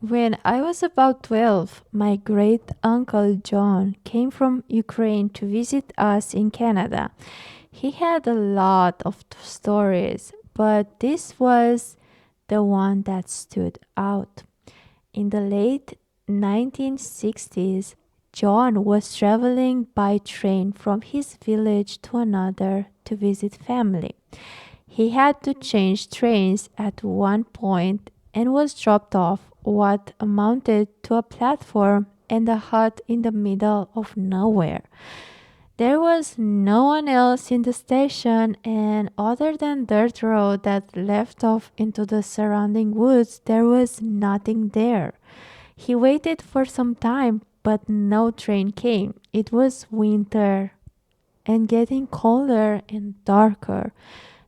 When I was about 12, my great uncle John came from Ukraine to visit us in Canada. He had a lot of stories, but this was the one that stood out. In the late 1960s, John was traveling by train from his village to another to visit family. He had to change trains at one point and was dropped off what amounted to a platform and a hut in the middle of nowhere. There was no one else in the station, and other than dirt road that left off into the surrounding woods, there was nothing there. He waited for some time, but no train came. It was winter and getting colder and darker.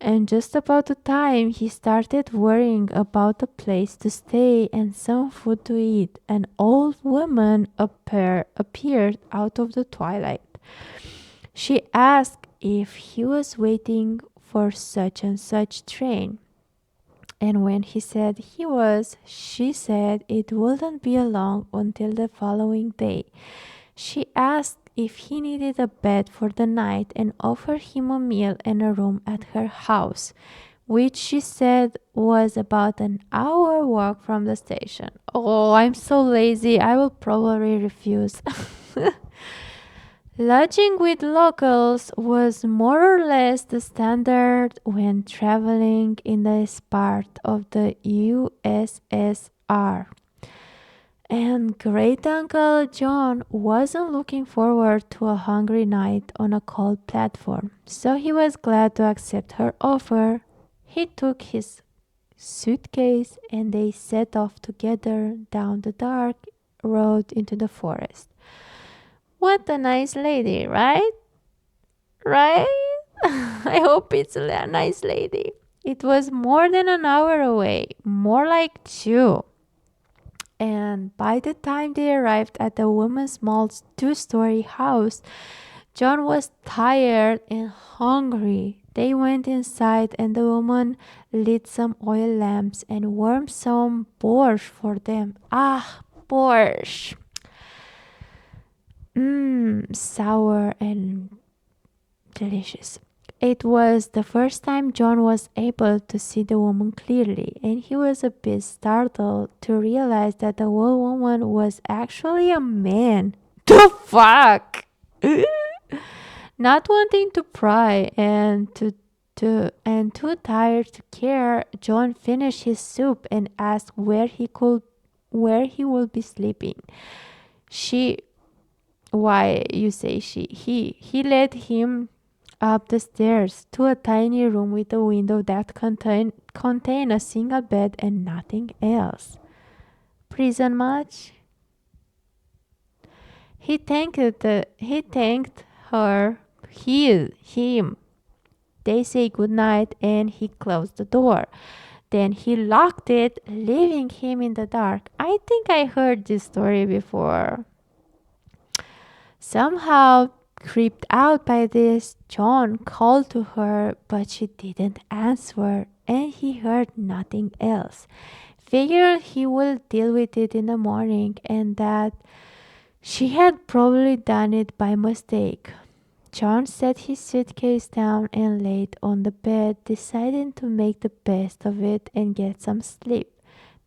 And just about the time he started worrying about a place to stay and some food to eat, an old woman appeared out of the twilight. She asked if he was waiting for such and such train. And when he said he was, she said it wouldn't be long until the following day. She asked if he needed a bed for the night and offered him a meal and a room at her house, which she said was about an hour walk from the station. Oh, I'm so lazy. I will probably refuse. Lodging with locals was more or less the standard when traveling in this part of the USSR. And great uncle John wasn't looking forward to a hungry night on a cold platform, so he was glad to accept her offer. He took his suitcase and they set off together down the dark road into the forest. What a nice lady, right? Right? I hope it's a nice lady. It was more than an hour away, more like two. And by the time they arrived at the woman's small two-story house, John was tired and hungry. They went inside and the woman lit some oil lamps and warmed some borscht for them. Ah, borscht. Sour and delicious. It was the first time John was able to see the woman clearly, and he was a bit startled to realize that the old woman was actually a man. The fuck? Not wanting to pry and too tired to care, John finished his soup and asked where he would be sleeping. She why you say she he led him up the stairs to a tiny room with a window that contained a single bed and nothing else. Prison much? He thanked her, him. They say good night and he closed the door. Then he locked it, leaving him in the dark. I think I heard this story before. Somehow, creeped out by this, John called to her, but she didn't answer, and he heard nothing else. Figured he will deal with it in the morning, and that she had probably done it by mistake. John set his suitcase down and laid on the bed, deciding to make the best of it and get some sleep.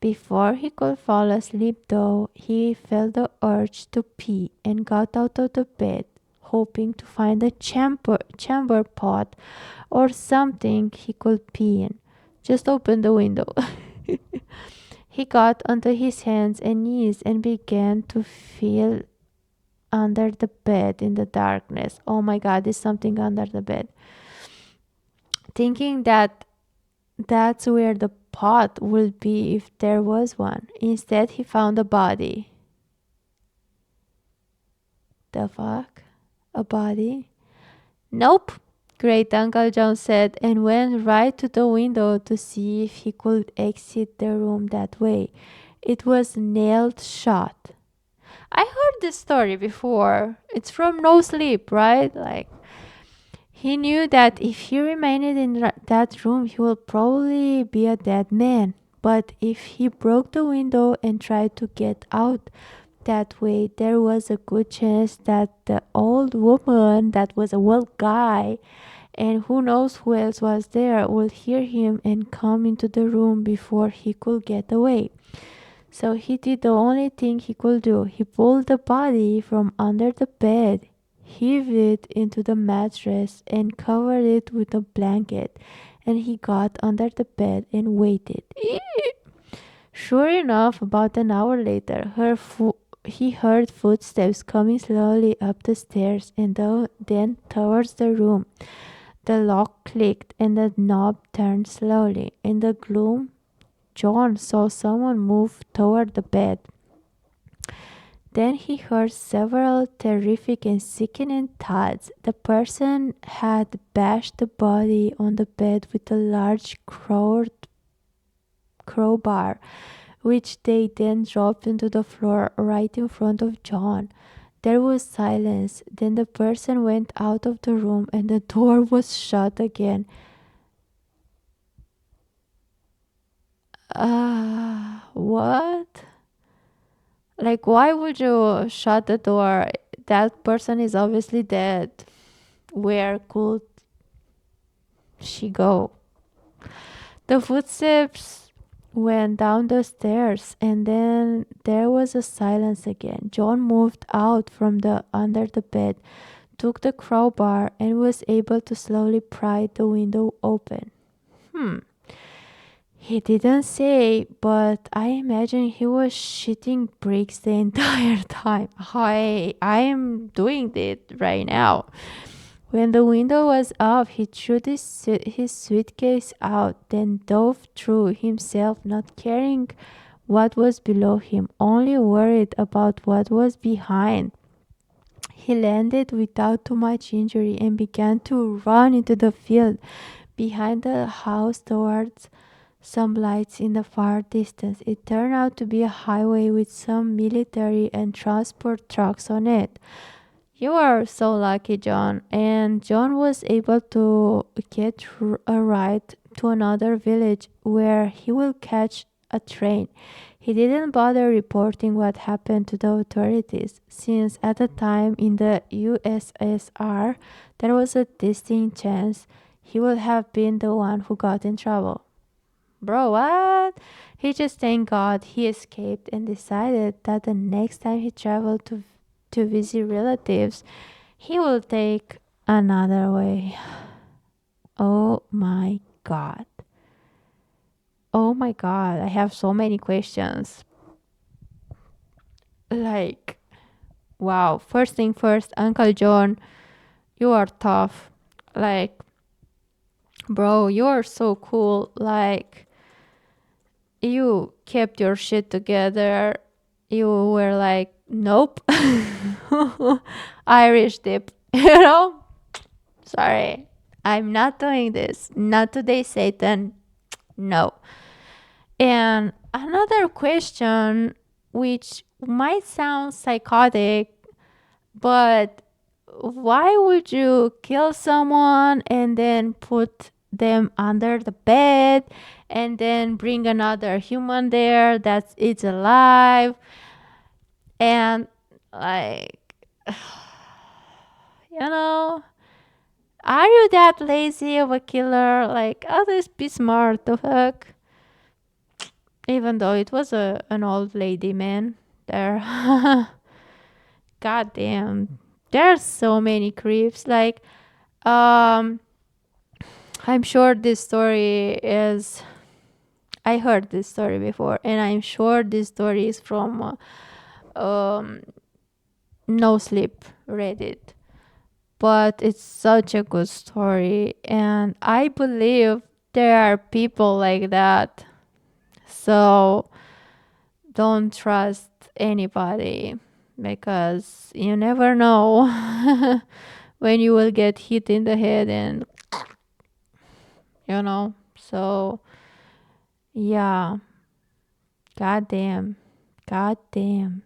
Before he could fall asleep, though, he felt the urge to pee and got out of the bed, hoping to find a chamber pot or something he could pee in. Just open the window. He got onto his hands and knees and began to feel under the bed in the darkness. Oh my god, there's something under the bed. Thinking that that's where the pot would be if there was one. Instead, he found a body. The fuck? A body? Nope, Great Uncle John said, and went right to the window to see if he could exit the room that way. It was nailed shut. I heard this story before. It's from No Sleep, right? Like, he knew that if he remained in that room, he would probably be a dead man. But if he broke the window and tried to get out that way, there was a good chance that the old woman, that was a old guy, and who knows who else was there, would hear him and come into the room before he could get away. So he did the only thing he could do. He pulled the body from under the bed, heaved it into the mattress, and covered it with a blanket. And he got under the bed and waited. Sure enough, about an hour later, he heard footsteps coming slowly up the stairs and then towards the room. The lock clicked and the knob turned slowly. In the gloom, John saw someone move toward the bed. Then he heard several terrific and sickening thuds. The person had bashed the body on the bed with a large crowbar, which they then dropped into the floor right in front of John. There was silence. Then the person went out of the room and the door was shut again. What? Like, why would you shut the door? That person is obviously dead. Where could she go? The footsteps went down the stairs and then there was a silence again. John moved out from the under the bed, took the crowbar and was able to slowly pry the window open. He didn't say, but I imagine he was shitting bricks the entire time. I am doing it right now. When the window was up, he threw his suitcase out, then dove through himself, not caring what was below him, only worried about what was behind. He landed without too much injury and began to run into the field behind the house towards some lights in the far distance. It turned out to be a highway with some military and transport trucks on it. You are so lucky, John. And John was able to get a ride to another village where he will catch a train. He didn't bother reporting what happened to the authorities, since at the time in the USSR there was a distinct chance he would have been the one who got in trouble. Bro, what? He just thanked God he escaped and decided that the next time he traveled to visit relatives, he will take another way. Oh my God. Oh my God, I have so many questions. Like, wow, first thing first, Uncle John, you are tough. Like, bro, you are so cool. Like, you kept your shit together. You were like, nope. Irish dip, Sorry, I'm not doing this. Not today, Satan. No. And another question, which might sound psychotic, but why would you kill someone and then put them under the bed and then bring another human there that it's alive? And like, are you that lazy of a killer? Like, at least be smart, the fuck. Even though it was an old lady, man. There. God damn. There are so many creeps. Like, um, I'm sure this story is. I heard this story before, and I'm sure this story is from No Sleep Reddit. But it's such a good story, and I believe there are people like that. So don't trust anybody because you never know when you will get hit in the head and so yeah, goddamn, goddamn.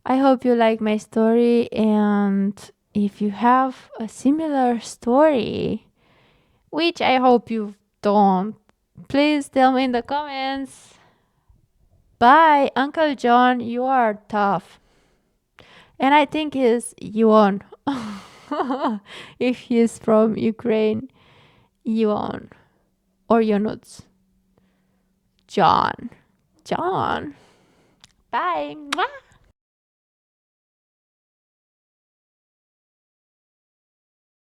I hope you like my story, and if you have a similar story, which I hope you don't, Please tell me in the comments. Bye, Uncle John. You are tough. And I think he's Yuan. If he's from Ukraine, Yuan. Or Yonuts. John. John. Bye. Mwah.